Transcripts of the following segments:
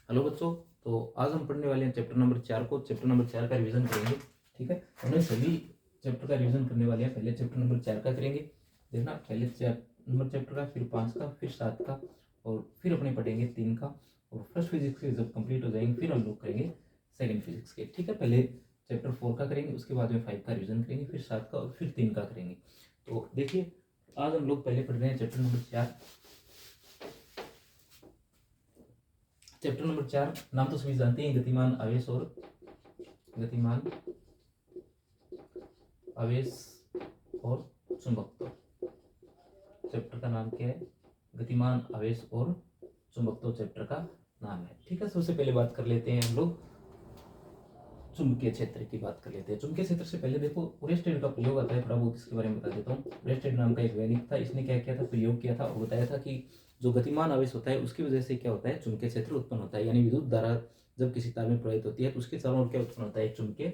Hello बच्चों, तो आज हम पढ़ने वाले हैं चैप्टर नंबर 4 को। चैप्टर नंबर 4 का रिवीजन करेंगे। ठीक है, हमने सभी चैप्टर का रिवीजन करने वाले हैं। पहले चैप्टर नंबर 4 का करेंगे, देखना पहले नंबर चैप्टर का, फिर 5 का, फिर 7 का, और फिर अपने पढ़ेंगे 3 का। और फर्स्ट फिजिक्स के जब कंप्लीट हो जाएंगे फिर हम लोग करेंगे सेकेंड फिजिक्स के। ठीक है, पहले चैप्टर 4 का करेंगे, उसके बाद में 5 का रिवीजन करेंगे, फिर 7 का और फिर 3 का करेंगे। तो देखिए, आज हम लोग पहले पढ़ रहे हैं चैप्टर नंबर 4। चैप्टर नंबर 4 नाम तो सभी जानते हैं, गतिमान आवेश और चुंबकत्व। चैप्टर का नाम क्या है? गतिमान आवेश और चुंबकत्व चैप्टर का नाम है। ठीक है, सबसे पहले बात कर लेते हैं हम लोग चुंबकीय क्षेत्र की बात कर लेते हैं। चुंबकीय क्षेत्र से पहले देखो, ओरेस्टेड का प्रयोग आता है, थोड़ा बहुत इसके बारे में बता देता हूँ। ओरेस्टेड नाम का एक वैज्ञानिक था, इसने क्या किया था, प्रयोग किया था और बताया था कि जो गतिमान आवेश होता है उसकी वजह से क्या होता है, चुंबकीय क्षेत्र उत्पन्न होता है। यानी विद्युत धारा जब किसी तार में प्रवाहित होती है तो उसके चारों ओर क्या उत्पन्न होता है, चुंबकीय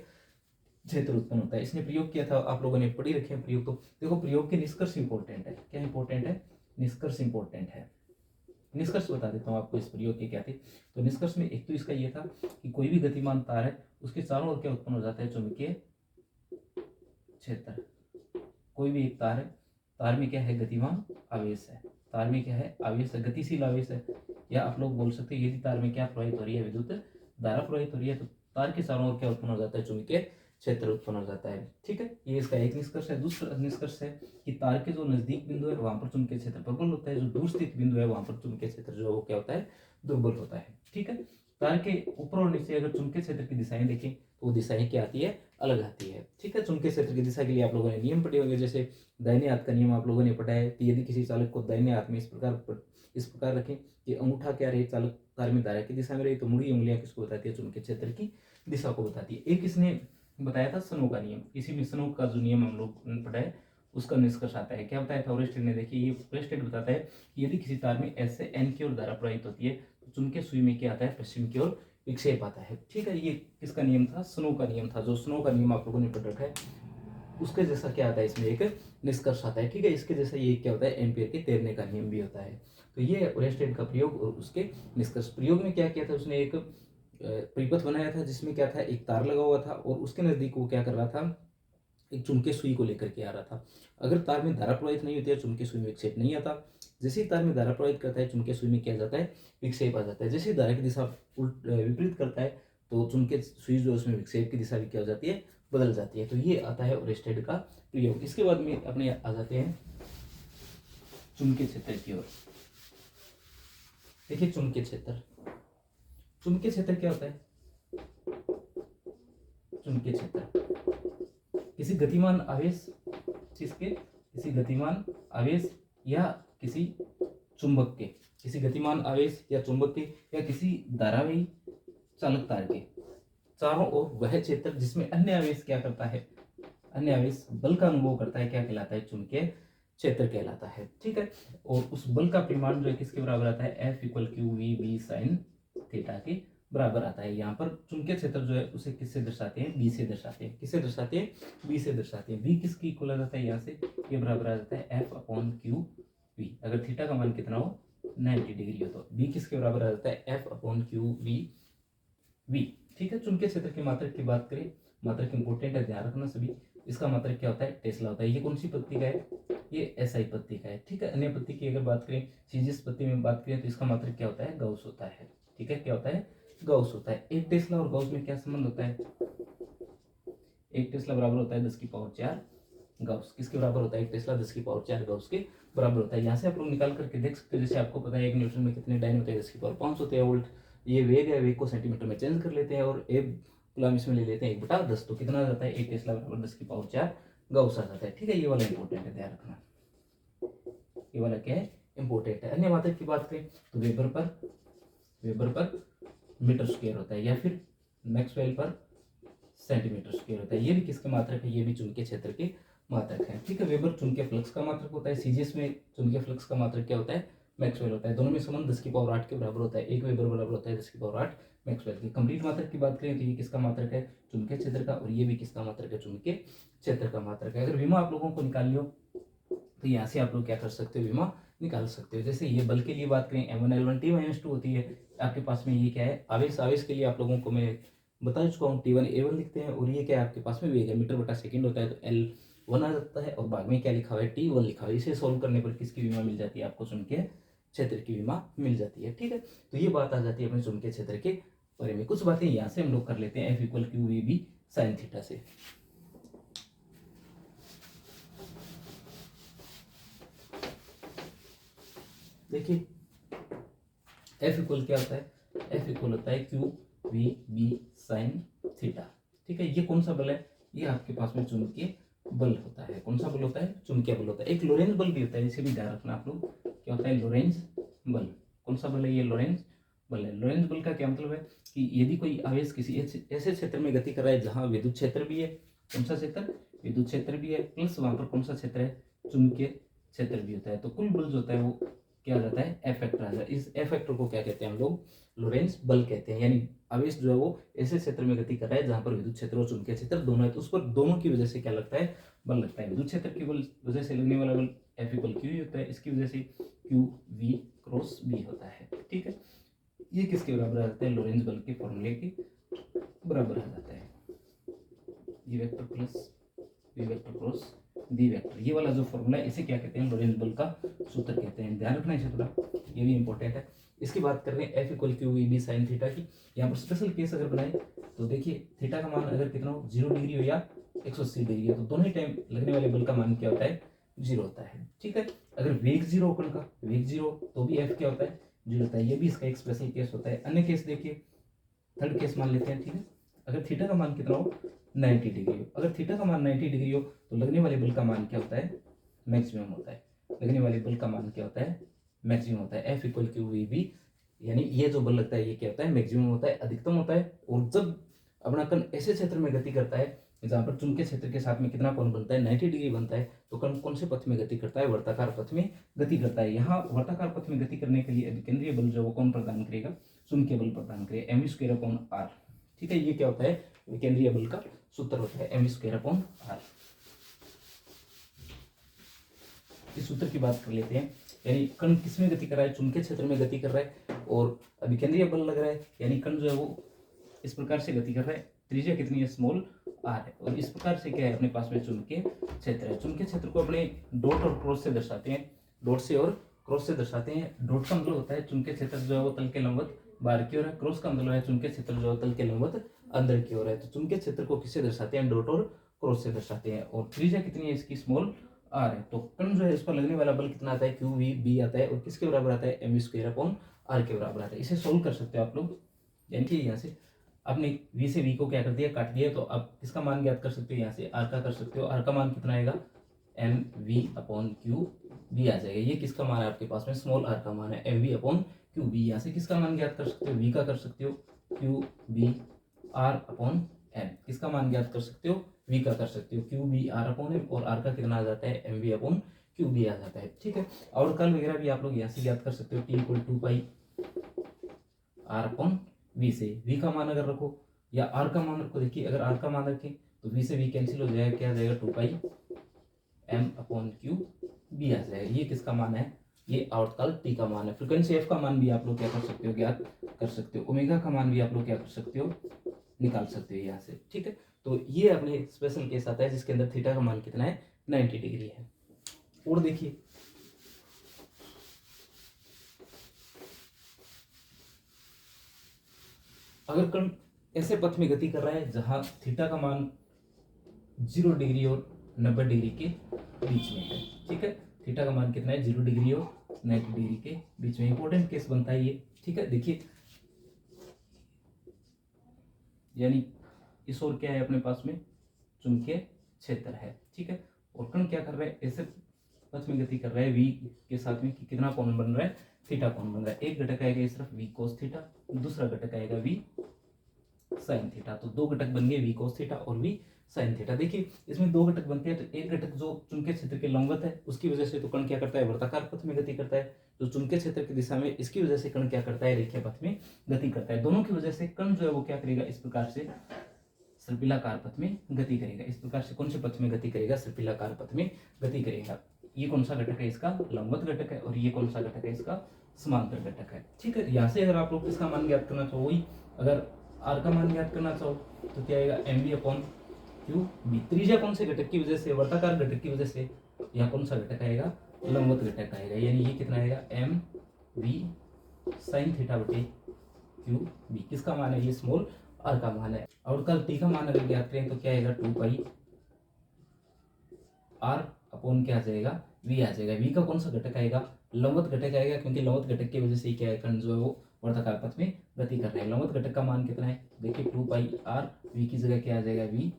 क्षेत्र उत्पन्न होता है। इसने प्रयोग किया था, आप लोगों ने पढ़ी रखे हैं प्रयोग। तो देखो, प्रयोग के निष्कर्ष इंपॉर्टेंट है। क्या इंपॉर्टेंट है? निष्कर्ष इंपॉर्टेंट है। निष्कर्ष बता देता हूँ आपको इस प्रयोग के क्या थे। तो निष्कर्ष में एक तो इसका ये था कि कोई भी गतिमान तार है उसके चारों ओर क्या उत्पन्न हो जाता है, चुंबकीय क्षेत्र। कोई भी एक तार है, तार में क्या है, गतिमान आवेश है। तार में क्या है, आवेश है, गतिशील आवेश है। या आप लोग बोल सकते हैं यदि तार में क्या प्रवाहित हो रही है, विद्युत धारा प्रवाहित हो रही है, तो तार के चारों ओर क्या उत्पन्न हो जाता है, चुंबकीय क्षेत्र उत्पन्न हो जाता है। ठीक है, ये इसका एक निष्कर्ष है। दूसरा निष्कर्ष है कि तार के जो नजदीक बिंदु है वहां पर चुंबकीय क्षेत्र प्रबल होता है, जो दूर स्थित बिंदु है वहां पर चुंबकीय क्षेत्र जो है वो क्या होता है, दुर्बल होता है। ठीक है, तार के ऊपर और नीचे अगर चुंबकीय क्षेत्र की दिशाएं देखें तो वो दिशाएं क्या आती है, अलग आती है। ठीक है, चुंबकीय क्षेत्र की दिशा के लिए आप लोगों ने नियम पढ़े होंगे, जैसे दाहिने हाथ का नियम आप लोगों ने पढ़ा है कि यदि किसी चालक को दाहिने हाथ में इस प्रकार रखें कि अंगूठा क्या रहे, चालक तार में धारा की दिशा में रही, तो मुड़ी उंगलियां किसको बताती है, चुंबकीय क्षेत्र की दिशा को बताती है। एक इसने बताया था स्नो का नियम। इसी में स्नो का जो नियम हम लोग पढ़ा है उसका निष्कर्ष आता है। क्या बताया था ओरेस्टेड ने? देखिए, ये ओरेस्टेड बताता है कि यदि किसी तार में एस से एन की ओर धारा प्रवाहित होती है तो चुंबकीय सुई में क्या आता है, पश्चिम की ओर विक्षेप आता है। ठीक है, ये किसका नियम था? स्नो का नियम था। जो स्नो का नियम आप लोगों ने पढ़ रखा है उसके जैसा क्या आता है, इसमें एक निष्कर्ष आता है। ठीक है, इसके जैसा ये क्या होता है, एम्पियर के तैरने का नियम भी होता है। तो ये ओरेस्टेड का प्रयोग और उसके निष्कर्ष। प्रयोग में क्या किया था उसने, एक परिपथ बनाया था जिसमें क्या था, एक तार लगा हुआ था और उसके नजदीक वो क्या कर रहा था, एक चुंबकीय सुई को लेकर के आ रहा था। अगर तार में धारा प्रवाहित नहीं होती है, चुंबकीय सुई में विक्षेप नहीं आता। जैसे ही तार में धारा प्रवाहित करता है, चुंबकीय सुई में क्या जाता है, विक्षेप आ जाता है। जैसे ही धारा की दिशा विपरीत करता है तो चुंबकीय सुई जो उसमें विक्षेप की दिशा भी क्या हो जाती है, बदल जाती है। तो ये आता है ओरेस्टेड का प्रयोग। इसके बाद में अपने आ जाते हैं चुंबकीय क्षेत्र की ओर। देखिए, चुंबकीय क्षेत्र, चुंबकीय क्षेत्र क्या होता है? चुंबकीय क्षेत्र किसी गतिमान आवेश, किसी गतिमान आवेश या किसी चुंबक के, किसी गतिमान आवेश या चुंबक के या किसी धारावाही चालक तार के चारों ओर वह क्षेत्र जिसमें अन्य आवेश क्या करता है, अन्य आवेश बल का अनुभव करता है, क्या कहलाता है, चुंबकीय क्षेत्र कहलाता है। ठीक है, और उस बल का परिमाण जो है किसके बराबर आता है, F = QV sin थीटा के बराबर आता है। यहाँ पर चुंबकीय क्षेत्र जो है उसे किससे दर्शाते हैं, बी से दर्शाते हैं। किससे दर्शाते हैं? बी से दर्शाते हैं। बी किसकी इक्वल आ जाता है, यहाँ से ये बराबर आ जाता है F/QV। अगर थीटा का मान कितना हो, 90 डिग्री हो, तो बी किसके बराबर आ जाता है, F/QV। ठीक है, चुंबकीय क्षेत्र के मात्रक की बात करें, मात्रक इंपोर्टेंट है, ध्यान रखना सभी। इसका मात्रक क्या होता है, टेस्ला होता है। ये कौन सी पत्ती का है, ये SI पत्ती का है। ठीक है, अन्य पत्ती की अगर बात करें, सीजियस पत्ती में बात करें तो इसका मात्रक क्या होता है, गाउस होता है। ठीक है, क्या होता है, गाउस होता है। एक टेस्ला और गाउस में क्या संबंध होता है, एक टेस्ला बराबर होता है 10⁴ गाउस। किसके बराबर होता है, एक टेस्ला 10⁴ गाउस के बराबर होता है। यहाँ से आप लोग निकाल करके देख सकते हैं, जैसे आपको पता है 1 न्यूटन में कितने डायन होते हैं, 10⁵ होते हैं वोल्ट। ये वेग है, वेग को सेंटीमीटर में चेंज कर लेते हैं और एक कूलम इसमें ले लेते हैं 1/10। तो कितना आ जाता है, एक टेस्ला बराबर 10⁴ गाउस आ जाता है। ठीक है, ये वाला इंपॉर्टेंट है, ध्यान रखना। ये वाला क्या है, इंपॉर्टेंट है। अन्य मात्रक की बात करें तो वेबर पर मीटर स्क्वायर होता है या फिर मैक्सवेल पर सेंटीमीटर स्क्वायर होता है। ये भी किसके मात्रक है, ये भी चुंबकीय क्षेत्र के मात्रक है। ठीक है, वेबर चुंबकीय फ्लक्स का मात्रक होता है। सीजीएस में चुंबकीय फ्लक्स का मात्रक क्या होता है, मैक्सवेल होता है। दोनों में संबंध 10⁸ के बराबर होता है। एक वेबर बराबर होता है 10⁸ मैक्सवेल की। कंप्लीट मात्रक की बात करें तो ये किसका मात्रक है, चुंबकीय क्षेत्र का, और ये भी किसका मात्रक है, चुंबकीय क्षेत्र का मात्रक है। अगर विमा आप लोगों को निकाल लियो तो यहाँ से आप लोग क्या कर सकते हो, विमा निकाल सकते हो। जैसे ये बल के लिए बात करें M1 L1 T-2 होती है आपके पास में, ये क्या है आवेश। आवेश के लिए आप लोगों को मैं बता चुका हूँ T1 A1 लिखते हैं, और ये क्या है आपके पास में वेग है, मीटर बटा सेकंड होता है, तो L1 आ जाता है, और बाद में क्या लिखा हुआ है T1 लिखा हुआ है। इसे सोल्व करने पर किसकी विमा मिल जाती है आपको, चुंबकीय क्षेत्र की विमा मिल जाती है। ठीक है, तो ये बात आ जाती है अपने चुंबकीय क्षेत्र के बारे में। कुछ बातें यहाँ से हम लोग कर लेते हैं F = QVB sin थीटा से। देखिए F इक्वल क्या होता है, F इक्वल होता है QVB sin थीटा। ठीक है, ये कौन सा बल है, ये आपके पास में चुंबकीय बल होता है। कौन सा बल होता है, चुंबकीय बल होता है। एक लोरेंज बल भी होता है, इसे भी ध्यान रखना आप लोग, क्या होता है लोरेंज बल। कौन सा बल है, ये लोरेंज बल है। लोरेंज बल का क्या मतलब है कि यदि कोई आवेश किसी ऐसे क्षेत्र में गति कर रहा है जहां विद्युत क्षेत्र भी है, कौन सा क्षेत्र, विद्युत क्षेत्र भी है, प्लस वहां पर कौन सा क्षेत्र है, चुंबकीय क्षेत्र भी होता है, तो कुल बल जो होता है वो क्या आ जाता है, एफ फैक्टर आ जाता है। इस एफ फैक्टर को क्या कहते हैं हम लोग, लोरेंज बल कहते हैं। यानी आवेश जो है वो ऐसे क्षेत्र में गति कर रहा है जहां पर विद्युत क्षेत्र और चुंबकीय क्षेत्र दोनों है, तो उस पर दोनों की वजह से क्या लगता है, बल लगता है। विद्युत क्षेत्र की वजह से लगने वाला बल एफ इक्वल क्यू होता है, इसकी वजह से क्यू वी क्रॉस बी होता है। ठीक है, ये किसके बराबर आ जाता है, लोरेंज बल के फॉर्मूले के बराबर आ जाता है। E vector plus v vector cross b vector, ये वाला जो फॉर्मूला है इसे क्या कहते हैं, लोरेंज बल का सूत्र कहते हैं। ध्यान रखना इसे थोड़ा, ये भी इंपॉर्टेंट है। इसकी बात कर रहे हैं F = QVB sin थीटा की। यहाँ पर स्पेशल केस अगर बनाए तो देखिए थीटा का मान अगर कितना हो, 0 डिग्री हो या 180 डिग्री हो, तो दोनों ही टाइम लगने वाले बल का मान क्या होता है, 0 होता है। ठीक है, अगर वेग 0 हो, का वेग 0 तो भी F क्या होता है, 0 होता है। ये भी इसका एक स्पेशल केस होता है। अन्य केस देखिए, थर्ड केस मान लेते हैं। ठीक है, अगर थीटा का मान कितना हो, 90 डिग्री हो। अगर थीटा का मान 90 डिग्री हो तो लगने वाले बल का मान क्या होता है, मैक्सिमम होता है। लगने वाले बल का मान क्या होता है, मैक्सिमम होता है। F = QVB, यानी ये जो बल लगता है ये क्या होता है, मैक्सिमम होता है, अधिकतम होता है। और जब अपना कण ऐसे क्षेत्र में गति करता है जहां पर चुंबकीय क्षेत्र के साथ में कितना कोण बनता है, 90 डिग्री बनता है, तो कण कौन से पथ में गति करता है, वर्ताकार पथ में गति करता है। यहाँ वर्ताकार पथ में गति करने के लिए केंद्रीय बल जो वो कौन प्रदान करेगा, चुंबकीय बल प्रदान करेगा, mv²/r। ठीक है, ये क्या होता है, केंद्रीय बल का सूत्र होता है mv²/r। इस सूत्र की बात कर लेते हैं। यानी कण किस में गति कर रहा है, चुंबकीय क्षेत्र में गति कर रहा है, और अभी केंद्रीय बल लग रहा है, यानी कण जो है वो इस प्रकार से गति कर रहा है। त्रिज्या कितनी है, स्मॉल आर है, और इस प्रकार से क्या है अपने पास में चुंबकीय क्षेत्र है। चुंबकीय क्षेत्र को अपने डॉट और क्रॉस से दर्शाते हैं, डॉट से और क्रॉस से दर्शाते हैं। डॉट का मतलब होता है चुंबकीय क्षेत्र जो है वो तल के लंबवत बाहर की ओर है, क्रॉस का मतलब है चुंबकीय क्षेत्र जो है तल के लंबवत अंदर की ओर है। तो चुंबकीय क्षेत्र को किससे दर्शाते हैं, डॉट और क्रॉस से दर्शाते हैं। और त्रिज्या कितनी है इसकी, स्मॉल आर है। तो कण जो है इस पर लगने वाला बल कितना आता है, QVB आता है, और किसके बराबर आता है, mv²/r के बराबर आता है। इसे सोल्व कर सकते हो आप लोग। यानी कि यहाँ से आपने v से v को क्या कर दिया, काट दिया, तो आप इसका मान ज्ञात कर सकते हो, यहाँ से r का कर सकते हो। r का मान कितना आएगा, mv/QB आ जाएगा। ये किसका मान है आपके पास में, स्मॉल r का मान है, mv/QB। यहाँ से किसका मान ज्ञात कर सकते हो, v का कर सकते हो, QB/r/m। किसका मान ज्ञात कर सकते हो, v का कर सकते हो, QB/r/m, और r का कितना आ जाता है, mv/QB आ जाता है। ठीक है, और कल वगैरह भी आप लोग यहाँ से ज्ञात कर सकते हो, t = 2πr/v से v का मान अगर रखो या r का मान रखो। देखिए अगर r का मान रखें तो v से v कैंसिल हो जाएगा, क्या आ जाएगा, 2πm/QB आ जाएगा। ये किसका मान है, ये आवर्तकाल t का मान है। फ्रीक्वेंसी f का मान भी आप लोग क्या कर सकते हो, ज्ञात कर सकते हो। ओमेगा का मान भी आप लोग क्या कर सकते हो, निकाल सकते हो यहाँ से। ठीक है, तो ये अपने स्पेशल केस आता है जिसके अंदर थीटा का मान कितना है, 90 डिग्री है। और देखिए अगर कण ऐसे पथ में गति कर रहा है जहां थीटा का मान 0 डिग्री और 90 डिग्री के बीच में है। ठीक है, थीटा का मान कितना है, 0 डिग्री और 90 डिग्री के बीच में। इंपॉर्टेंट केस बनता है ये। ठीक है, देखिए यानी इस ओर क्या है अपने पास में, चुंबकीय क्षेत्र है। ठीक है, और कण क्या कर रहा है, ऐसे पथ में गति कर रहा है v के साथ में कि कितना कोण बन रहा है, थीटा कोण बन रहा है। एक घटक आएगा ये सिर्फ v cos थीटा, दूसरा घटक आएगा v sin थीटा। तो दो घटक बन गए, v cos थीटा और v sin थीटा। देखिए इसमें दो घटक बनते हैं, तो एक घटक जो चुंबकीय क्षेत्र के लंबवत है उसकी वजह से तो कण क्या करता है, वर्ताकार पथ में गति करता है। जो चुंबकीय क्षेत्र की दिशा में, इसकी वजह से कण क्या करता है, रेखीय पथ में गति करता है। दोनों की वजह से कण जो है वो क्या करेगा, इस प्रकार से सर्पिलाकार पथ में गति करेगा। इस प्रकार से कौन से पथ में गति करेगा, सर्पिलाकार पथ में गति करेगा। ये कौन सा घटक है, इसका लंबवत घटक है, और ये कौन सा घटक है, इसका समांतर घटक है। ठीक है, यहाँ से अगर आप लोग किसका मान ज्ञात करना चाहो, वही अगर आर का मान ज्ञात करना चाहो तो क्या आएगा, m v upon q b. त्रिज्या कौन से घटक की वजह से, वर्ताकार घटक की वजह से, यहाँ कौन सा घटक आएगा, लंबवत घटक आएगा, यानी ये कितना आएगा, एम वी साइन थीटा बटे क्यू बी। किसका मान है, ये स्मॉल आर का मान है। और कल टी का मान अगर ज्ञात करें तो क्या आएगा, 2 पाई आर अपॉन क्या आ जाएगा, वी आ जाएगा। वी का कौन सा घटक आएगा, लंबवत घटक आएगा, क्योंकि लंबवत घटक की वजह से क्या है, कण जो है वो वर्ताकार पथ में गति कर रहे हैं। लंबवत घटक का मान कितना है, देखिए 2 पाई आर, वी की जगह क्या आ जाएगा, वी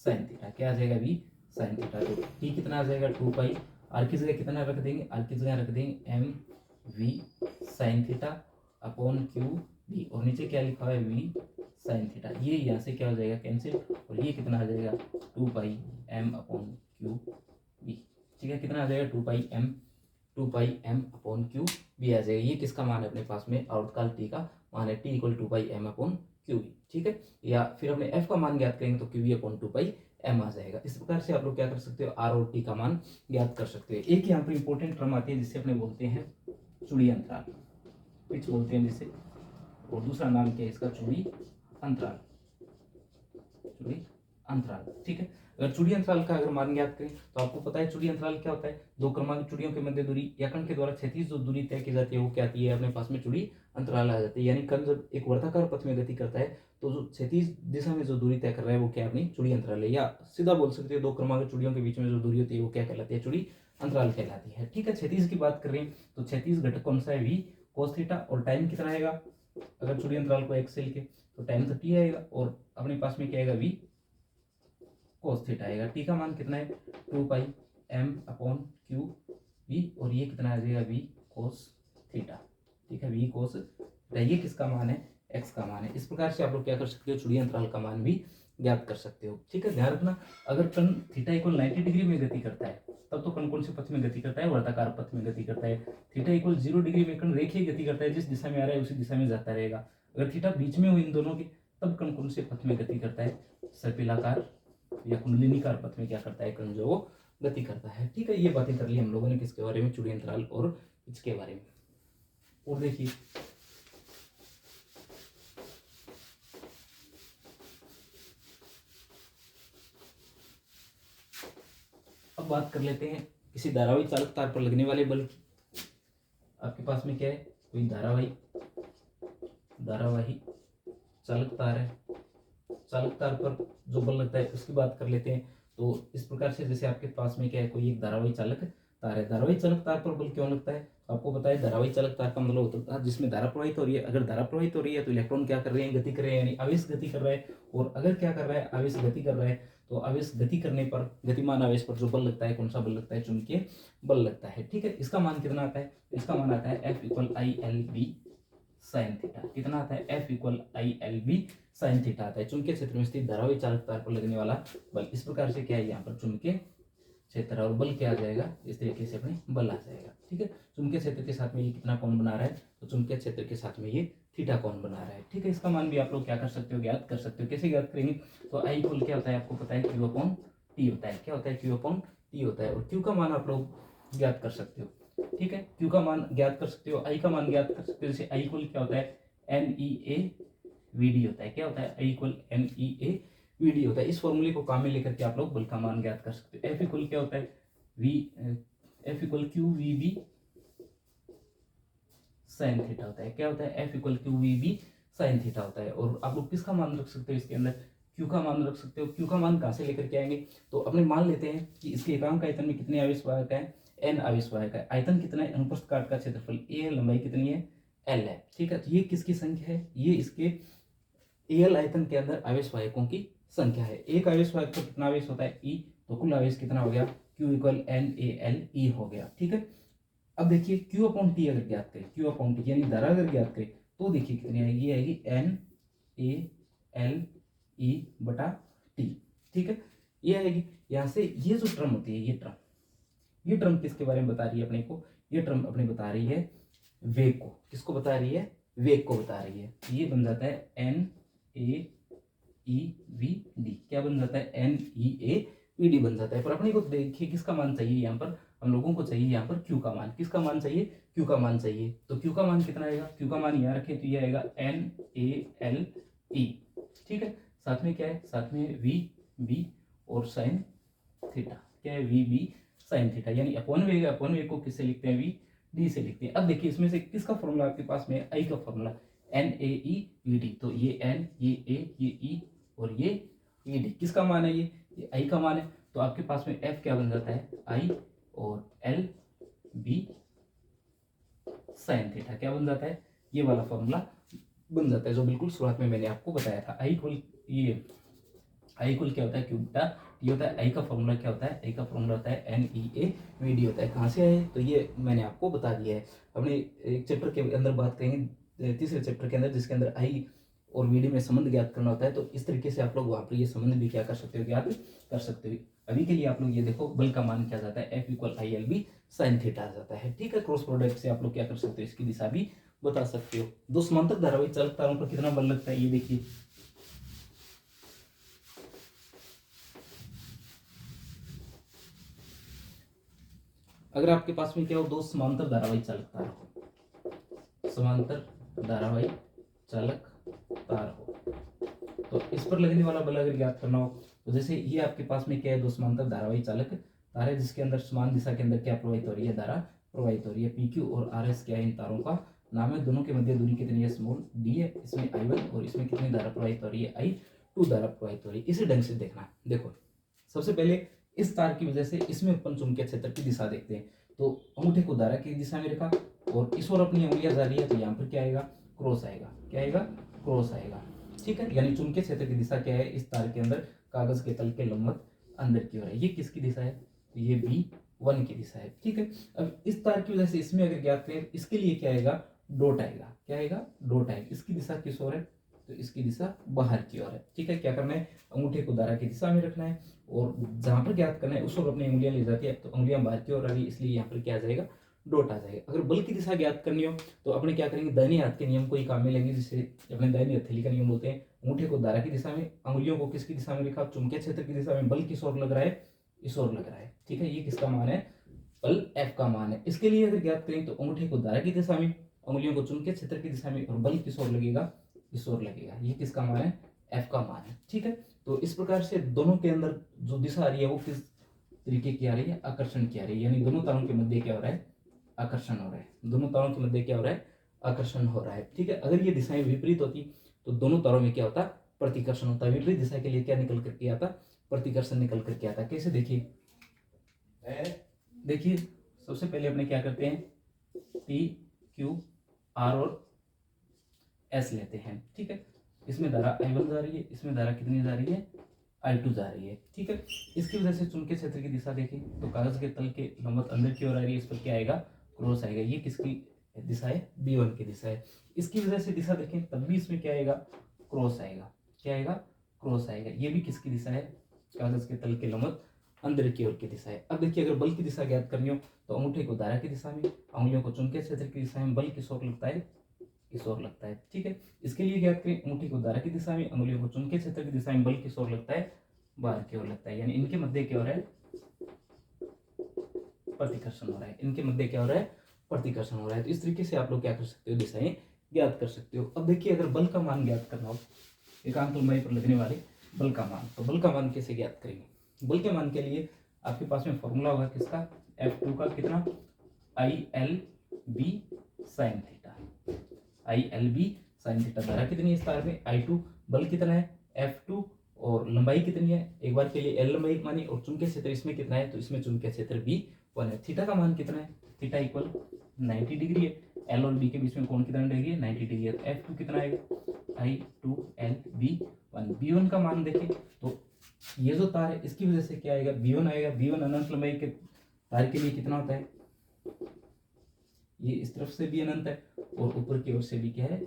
साइन थीटा, क्या आ जाएगा, वी साइन थीटा। तो टी कितना आ जाएगा, 2 पाई आर की जगह कितना रख देंगे, आर की जगह रख देंगे m v sine theta upon q b, और नीचे क्या लिखा हुआ है, वी साइन थीटा। ये यहाँ से क्या हो जाएगा, कैंसिल, और ये कितना आ जाएगा, 2 पाई एम अपॉन क्यू बी। ठीक है, कितना आ जाएगा, 2 पाई एम अपॉन क्यू बी आ जाएगा। ये किसका मान है अपने पास में, आवर्तकाल टी का मान है, टी इक्वल 2 पाई एम अपॉन क्यू बी। ठीक है, या फिर अपने एफ का मान ज्ञात करेंगे तो क्यू बी अपॉन 2 पाई एम आ जाएगा। इस प्रकार से आप लोग क्या कर सकते हो, आर और टी का मान ज्ञात कर सकते हो। एक यहाँ पर इंपॉर्टेंट टर्म आती है जिसे अपने बोलते हैं चूड़ी अंतराल, पिच बोलते हैं जिसे, और दूसरा नाम क्या है इसका, चूड़ी अंतराल, चूड़ी अंतराल। ठीक है, अगर चूड़ी अंतराल का अगर मान ज्ञात करें तो आपको पता है चूड़ी अंतराल क्या होता है, दो क्रमांक चूड़ियों के मध्य दूरी या कण के द्वारा क्षैतिज जो दूरी तय की जाती है वो क्या आती है, अपने पास में चूड़ी अंतराल आ जाती है। यानी कण जब एक वर्ताकार पथ में गति करता है तो जो क्षैतिज दिशा में जो दूरी तय कर रहा है वो क्या अपनी चूड़ी अंतराल है, या सीधा बोल सकते हो दो क्रमांक चूड़ियों के बीच में जो दूरी होती है वो क्या कहलाती है, चूड़ी अंतराल कहलाती है। ठीक है, क्षैतिज की बात कर रहे हैं तो क्षैतिज घटक कौन सा है, वी कोस थीटा, और टाइम कितना आएगा, अगर चूड़ी अंतराल को एक्स से लिखे तो टाइम तो टी आएगा, और अपने पास में क्या आएगा, वी कोस थीटा आएगा। टी का मान कितना है, 2 पाई एम अपॉन क्यू वी, और ये कितना आ जाएगा, वी कोस थीटा। ठीक है, वी कोस थीटा, ये किसका मान है, एक्स का मान है। इस प्रकार से आप लोग क्या कर सकते हो, चूड़ी अंतराल का मान भी ज्ञात कर सकते हो। ठीक है, ध्यान रखना, अगर कण थीटा इक्वल 90 डिग्री में गति करता है तब तो कण कौन से पथ में गति करता है, वर्ताकार पथ में गति करता है। थीटा इक्वल 0 डिग्री में कण रेखीय गति करता है, जिस दिशा में आ रहा है उसी दिशा में जाता रहेगा। अगर थीटा बीच में हो इन दोनों के तब कण कौन से पथ में गति करता है, सर्पिलाकार या कुंडलिनीकार पथ में क्या करता है, कण जो वो गति करता है। ठीक है, ये बातें कर ली हम लोगों ने किसके बारे में, चूड़ी अंतराल और पिच के बारे में। और देखिए अब बात कर लेते हैं किसी धारावाही चालक तार पर लगने वाले बल की। आपके पास में क्या है, कोई धारावाही चालक तार है, चालक तार पर जो बल लगता है उसकी बात कर लेते हैं। तो इस प्रकार से जैसे आपके पास में क्या है, कोई एक धारावाही चालक तार है, धारावाही चालक तार पर बल क्यों लगता है, आपको पता है धारावाही चालक तार का मतलब होता है जिसमें धारा प्रवाहित हो रही है। अगर धारा प्रवाहित हो रही है तो इलेक्ट्रॉन क्या कर रहे हैं, गति कर रहे हैं, यानी आवेश गति कर रहा है। और अगर क्या कर रहा है, आवेश गति कर रहा है, तो आवेश गति करने पर गतिमान आवेश पर जो बल लगता है, कौन सा बल लगता है, चुंबकीय बल लगता है। ठीक है, इसका मान कितना आता है, इसका मान आता है F equal I l b sine theta. कितना आता है, F equal I l b sine theta आता है। चुंबकीय क्षेत्र में स्थित धारावाही चालक तार पर लगने वाला बल। इस प्रकार से क्या है, यहाँ पर चुंबकीय क्षेत्र और बल क्या आ जाएगा, इस तरीके से अपने बल आ जाएगा। ठीक है, चुंबकीय क्षेत्र के साथ में ये कितना कोण बना रहा है, तो चुंबकीय क्षेत्र के साथ में ये थीटा कोण बना रहा है। ठीक है, इसका मान भी आप लोग क्या कर सकते हो, ज्ञात कर सकते हो। कैसे ज्ञात करेंगे, तो आई इक्वल क्या होता है, आपको पता है क्यू अपॉन टी होता है। क्या होता है, क्यू अपॉन टी होता है, और क्यू का मान आप लोग ज्ञात कर सकते हो। ठीक है, क्यू का मान ज्ञात कर सकते हो, आई का मान ज्ञात कर सकते हो। जैसे आई इक्वल क्या होता है, N E A V D होता है। क्या होता है, I equal N E A V D होता है। इस फॉर्मूले को काम में लेकर के आप लोग बल का मान ज्ञात कर सकते हो। एफ इक्वल क्या होता है, v f equal q v b sine theta होता है। क्या होता है, f equal q v b sine theta होता है। और आप लोग किसका मान रख सकते हो इसके अंदर, क्यू का मान रख सकते हो। क्यू का मान कहाँ से लेकर के आएंगे, तो अपने मान लेते हैं कि इसके एकांक आयतन में कितने आवेश वाहक है, एन आवेश वाहक है। आयतन कितना है, अनुप्रस्थ काट का क्षेत्रफल ए है, लंबाई कितनी है, एल है। ठीक है, तो ये किसकी संख्या है, ये इसके एल आयतन के अंदर आवेश वाहकों की संख्या है। एक आवेश वाहक पर कितना आवेश होता है, ई, तो कुल आवेश कितना हो गया, q equal n a l e हो गया। ठीक है, अब देखिए क्यू अपॉन टी अगर ज्ञात करें, क्यू अपॉन टी यानी धारा अगर ज्ञात करें तो देखिए कितनी आएगी, ये आएगी एन ए एल ई बटा टी। ठीक है, ये आएगी। यहाँ से ये जो टर्म होती है, ये टर्म किसके बारे में बता रही है अपने को, ये टर्म अपने बता रही है वेग को। किसको बता रही है, वेग को बता रही है। ये बन जाता है n a e v d. क्या बन जाता है, N E A V d बन जाता है। पर अपने को देखिए किसका मान चाहिए यहाँ पर, हम लोगों को चाहिए यहाँ पर क्यू का मान। किसका मान चाहिए? क्यू का मान चाहिए। तो क्यू का मान कितना आएगा? क्यू का मान यहाँ रखें तो ये आएगा NaLe। ठीक है, साथ में क्या है? साथ में VB और साइन थीटा। क्या है? VB साइन थीटा, यानी अपॉन वे को किससे लिखते हैं? VD से लिखते हैं। अब देखिए इसमें से किसका फॉर्मूला आपके पास में? आई का फॉर्मूला, NaEVD। तो ये N, ये A, ये E और ये ED किसका मान है? ये आई का मान है। तो आपके पास में F क्या बन जाता है? I और L B साइन थीटा क्या बन जाता है? ये वाला फॉर्मूला बन जाता है जो बिल्कुल शुरुआत में मैंने आपको बताया था। आई इक्वल क्या होता है? क्यू बेटा ये होता है। आई का फॉर्मूला क्या होता है? आई का फॉर्मूला होता है NeAVD होता है। कहाँ से आए? तो ये मैंने आपको बता दिया है। हमने एक चैप्टर के अंदर बात करेंगे, तीसरे चैप्टर के अंदर, जिसके अंदर आई और वीडी में संबंध ज्ञात करना होता है। तो इस तरीके से आप लोग वहाँ पर ये संबंध भी क्या कर सकते हो? ज्ञात कर सकते हो। अभी के लिए आप लोग ये देखो, बल का मान क्या जाता है? F=ILB साइन थीटा आ जाता है। ठीक है, क्रॉस प्रोडक्ट से आप लोग क्या कर सकते हो? इसकी दिशा भी बता सकते हो। दो समांतर धारावाही चालक तारों पर कितना बल लगता है? ये देखिए, अगर आपके पास में क्या हो? दो समांतर धारावाही चालक तार हो, समांतर धारावाही चालक तार हो, तो इस पर लगने वाला बल अगर ज्ञात करना हो तो जैसे ये आपके पास में क्या है? दो समांतर धारावाही चालक तार है जिसके अंदर समान दिशा के अंदर क्या प्रवाहित हो रही है? धारा प्रवाहित हो रही है। PQ और RS क्या है? इन तारों का नाम है। दोनों के मध्य दूरी कितनी है? स्मॉल d है। इसमें I1 और इसमें कितनी धारा प्रवाहित हो रही है? I2 धारा प्रवाहित हो रही है। इसी ढंग से देखना। देखो, सबसे पहले इस तार की वजह से इसमें उत्पन्न चुंबकीय क्षेत्र की दिशा देखते हैं। तो अंगूठे को धारा की दिशा में रखा और इस ओर अपनी उंगलियां जा रही है, तो यहाँ पर क्या आएगा? क्रॉस आएगा। क्या आएगा? क्रॉस आएगा। ठीक है, यानी चुंबकीय क्षेत्र की दिशा क्या है? इस तार के अंदर कागज के तल के लंबवत अंदर की ओर है। ये किसकी दिशा है? तो ये V1 की दिशा है। ठीक है, अब इस तार की वजह से इसमें अगर ज्ञात करें, इसके लिए क्या आएगा? डॉट आएगा। क्या आएगा? डॉट आएगा। इसकी दिशा किस ओर है? तो इसकी दिशा बाहर की ओर है। ठीक है, क्या करना है? अंगूठे को धारा की दिशा में रखना है और जहां पर ज्ञात करना है उस ओर अपनी उंगलियां ले जाती है, तो उंगलियां बाहर की ओर आ रही है, इसलिए यहाँ पर क्या आ जाएगा? डॉट आ जाएगा। अगर बल की दिशा ज्ञात करनी हो तो अपने क्या करेंगे? दाहिने हाथ के नियम को ही काम में लेंगे, जिसे अपने दाहिनी हथेली का नियम बोलते हैं। अंगूठे को धारा की दिशा में, अंगुलियों को किसकी दिशा में रखा? चुंबकीय क्षेत्र की दिशा में। बल किस ओर लग रहा है? इस ओर लग रहा है। ठीक है, ये किसका मान है? बल F का मान है। इसके लिए अगर ज्ञात करें तो अंगूठे को धारा की दिशा में, अंगुलियों को चुंबकीय क्षेत्र की दिशा में, और बल किस ओर लगेगा? इस ओर लगेगा। ये किसका मान है? F का मान है। ठीक है, तो इस प्रकार से दोनों के अंदर जो दिशा आ रही है वो किस तरीके की आ रही है? आकर्षण की आ रही है। यानी दोनों तारों के मध्य क्या हो रहा है? आकर्षण हो रहा है। दोनों तारों के मध्य क्या हो रहा है? आकर्षण हो रहा है। ठीक है, अगर ये दिशाएं विपरीत होती तो दोनों तारों में क्या होता? प्रतिकर्षण होता। विपरीत दिशा के लिए क्या निकल करके आता? प्रतिकर्षण निकल करके आता। कैसे? देखिए, देखिए सबसे पहले अपने क्या करते हैं? P, Q, R और S लेते हैं। ठीक है, इसमें धारा I1 जा रही है, इसमें धारा कितनी जा रही है? I2 जा रही है। ठीक है, इसकी वजह से चुंबकीय क्षेत्र की दिशा देखें तो कागज के तल के लंबवत अंदर की ओर आ रही है, इस पर क्या आएगा? क्रॉस आएगा। ये किसकी दिशा है? B1 की दिशा है। इसकी वजह से दिशा देखें तब भी इसमें क्या आएगा? क्रॉस आएगा। क्या आएगा? क्रॉस आएगा। ये भी किसकी दिशा है? कागज के तल के लंबवत अंदर की ओर की दिशा है। अब देखिए, अगर बल की दिशा ज्ञात करनी हो तो अंगूठे को धारा की दिशा में, अंगुलियों को चुंबकीय क्षेत्र की दिशा में, बल किस ओर लगता है? इस ओर लगता है। ठीक है, इसके लिए ज्ञात करें अंगूठी को धारा की दिशा में, अंगुलियों को चुंबकीय क्षेत्र की दिशा में, बल किस ओर लगता है? बाहर की ओर लगता है। यानी इनके मध्य क्या हो रहा है? प्रतिकर्षण हो रहा है। इनके मध्य क्या हो रहा है? प्रतिकर्षण हो रहा है। तो इस तरीके से आप लोग क्या कर सकते हो? दिशाएं ज्ञात कर सकते हो। अब देखिए, अगर बल का मान ज्ञात करना हो, एकांक लंबाई पर लगने वाले बल का मान, तो बल का मान कैसे ज्ञात करेंगे? बल के मान के लिए आपके पास में फॉर्मूला होगा किसका? F2 का कितना? ILB sine theta. ILB sine theta. धारा कितनी है इस तार में? I2। बल कितना है? F2। और लंबाई कितनी है? एक बार के लिए L लंबाई मानी, और चुंबकीय क्षेत्र इसमें कितना है? तो इसमें चुंबकीय क्षेत्र B1 है। थीटा का मान कितना है? थीटा इक्वल 90 डिग्री है। L और B के बीच में कोण कितना डिग्री है? 90 डिग्री है। तो F2 कितना आएगा? I2LB1। B1 का मान देखें तो ये जो तार है इसकी वजह से क्या आएगा? B1 आएगा। B1 अनंत लंबाई के तार के लिए कितना होता है? ये इस तरफ से भी अनंत है और ऊपर की ओर से भी क्या है?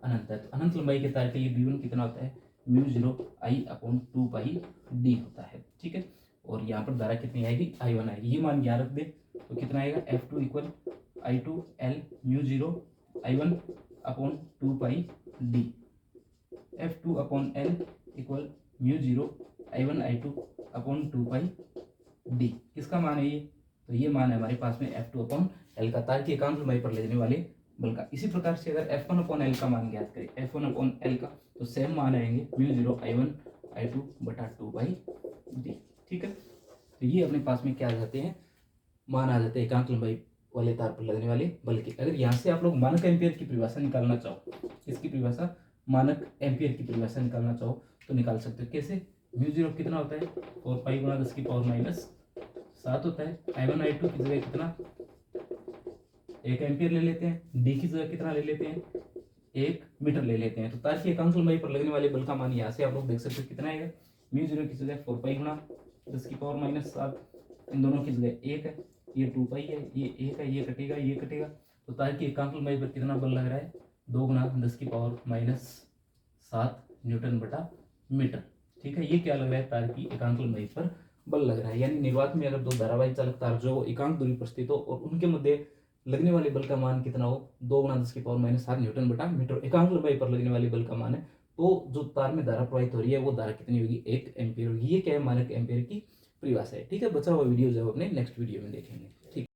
अनंत है। तो अनंत लंबाई के तार के लिए B1 कितना होता है? μ0I/2πd होता है। ठीक है, और यहाँ पर धारा कितनी आएगी? I1 आएगी। ये मान ज्ञात रख दे तो कितना आएगा? F2 equal I2L μ0I1/2πd। F2/L equal μ0I1I2/2πd। किसका मान है ये? तो ये मान है हमारे पास में F2/L का, तार की एकांक लंबाई पर लगने वाले बल का। इसी प्रकार से अगर F1/L का मान ज्ञात करें, F1/L का, तो सेम मान आएंगे μ0 I1 बटा 2/d। ठीक है, तो ये अपने पास में क्या आ जाते हैं, मान आ जाते हैं एकांक लंबाई वाले तार पर लगने वाले बल के। अगर यहाँ से आप लोग मानक एम्पियर की परिभाषा निकालना चाहो, इसकी परिभाषा मानक एम्पियर की परिभाषा निकालना चाहो तो निकाल सकते हो। कैसे, μ0 कितना होता है 4 पाई गुणा 10⁻⁷ होता है। I1 I2 की जगह कितना 1 एम्पियर ले लेते हैं, डी की जगह कितना ले लेते हैं 1 मीटर ले लेते हैं। तो तार की एकांक लंबाई पर लगने वाले बल का मान यहाँ से आप लोग देख सकते हो कितना आएगा, μ0 की जगह 4 पाई गुणा 10⁻⁷, इन दोनों की जगह 1 है, ये 2 पाई है, ये 1 है, ये कटेगा, ये कटेगा। तो तार की एकांक लंबाई पर कितना बल लग रहा है 2 गुणा 10⁻⁷ न्यूटन बटा मीटर। ठीक है, ये क्या लग रहा है, तार की एकांक लंबाई पर बल लग रहा है। यानी निर्वात में अगर दो धारावाही चालक तार जो एकांक दूरी पर स्थित हो और उनके मध्य लगने वाले बल का मान कितना हो 2 गुणा 10⁻⁷ न्यूटन बटा मीटर, एकांक लंबाई पर लगने वाले बल का मान है, तो जो तार में धारा प्रवाहित हो रही है वो धारा कितनी होगी 1 एम्पियर होगी। ये क्या है, मानक एम्पियर की परिभाषा है। ठीक है, बचा हुआ वीडियो जो अपने नेक्स्ट वीडियो में देखेंगे। ठीक है।